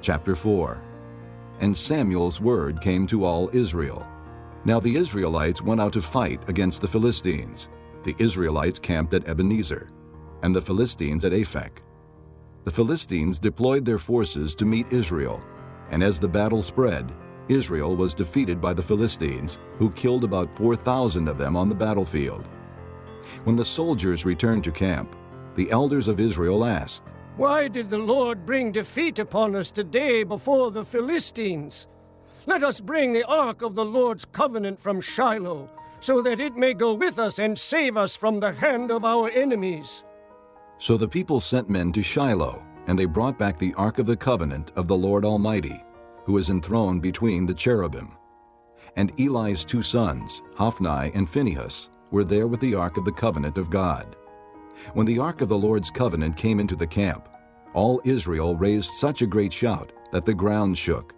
Chapter 4. And Samuel's word came to all Israel. Now the Israelites went out to fight against the Philistines. The Israelites camped at Ebenezer, and the Philistines at Aphek. The Philistines deployed their forces to meet Israel, and as the battle spread, Israel was defeated by the Philistines, who killed about 4,000 of them on the battlefield. When the soldiers returned to camp, the elders of Israel asked, "Why did the Lord bring defeat upon us today before the Philistines? Let us bring the ark of the Lord's covenant from Shiloh, so that it may go with us and save us from the hand of our enemies." So the people sent men to Shiloh, and they brought back the ark of the covenant of the Lord Almighty, who is enthroned between the cherubim. And Eli's 2 sons, Hophni and Phinehas, were there with the ark of the covenant of God. When the ark of the Lord's covenant came into the camp, all Israel raised such a great shout that the ground shook.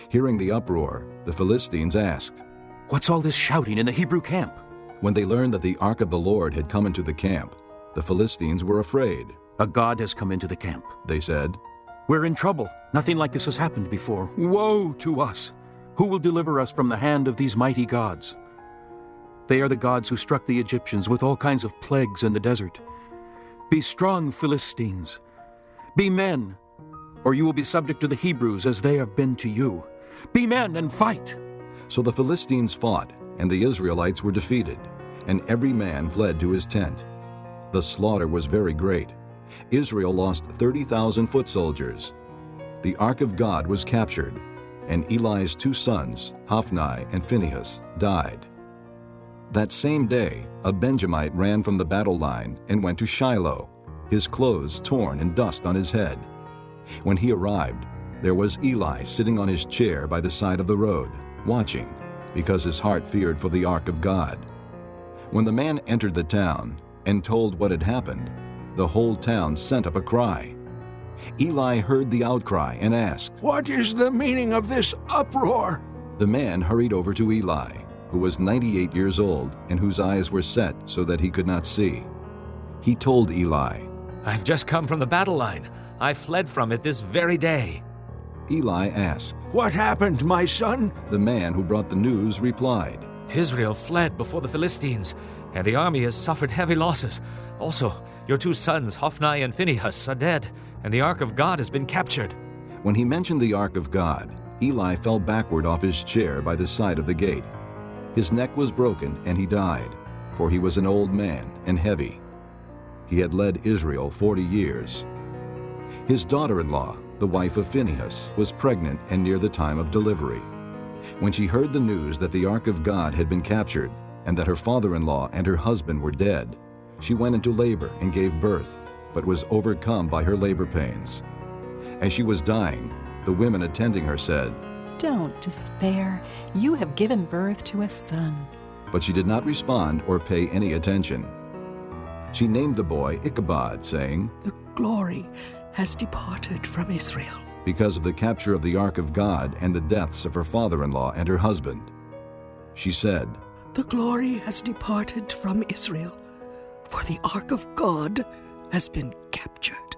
Hearing the uproar, the Philistines asked, "What's all this shouting in the Hebrew camp?" When they learned that the ark of the Lord had come into the camp, the Philistines were afraid. "A god has come into the camp," they said. "We're in trouble. Nothing like this has happened before. Woe to us! Who will deliver us from the hand of these mighty gods? They are the gods who struck the Egyptians with all kinds of plagues in the desert. Be strong, Philistines. Be men, or you will be subject to the Hebrews as they have been to you. Be men and fight." So the Philistines fought, and the Israelites were defeated, and every man fled to his tent. The slaughter was very great. Israel lost 30,000 foot soldiers. The ark of God was captured, and Eli's 2 sons, Hophni and Phinehas, died. That same day, a Benjamite ran from the battle line and went to Shiloh, his clothes torn and dust on his head. When he arrived, there was Eli sitting on his chair by the side of the road, watching, because his heart feared for the ark of God. When the man entered the town and told what had happened, the whole town sent up a cry. Eli heard the outcry and asked, "What is the meaning of this uproar?" The man hurried over to Eli, who was 98 years old and whose eyes were set so that he could not see. He told Eli, "I've just come from the battle line. I fled from it this very day." Eli asked. "What happened, my son?" The man who brought the news replied, "Israel fled before the Philistines, and the army has suffered heavy losses. Also, your 2 sons, Hophni and Phinehas, are dead, and the ark of God has been captured." When he mentioned the ark of God, Eli fell backward off his chair by the side of the gate. His neck was broken, and he died, for he was an old man and heavy. He had led Israel 40 years. His daughter-in-law, the wife of Phinehas, was pregnant and near the time of delivery. When she heard the news that the ark of God had been captured, and that her father-in-law and her husband were dead, she went into labor and gave birth, but was overcome by her labor pains. As she was dying, the women attending her said, "Don't despair. You have given birth to a son." But she did not respond or pay any attention. She named the boy Ichabod, saying, "The glory has departed from Israel," because of the capture of the ark of God and the deaths of her father-in-law and her husband. She said, "The glory has departed from Israel, for the ark of God has been captured."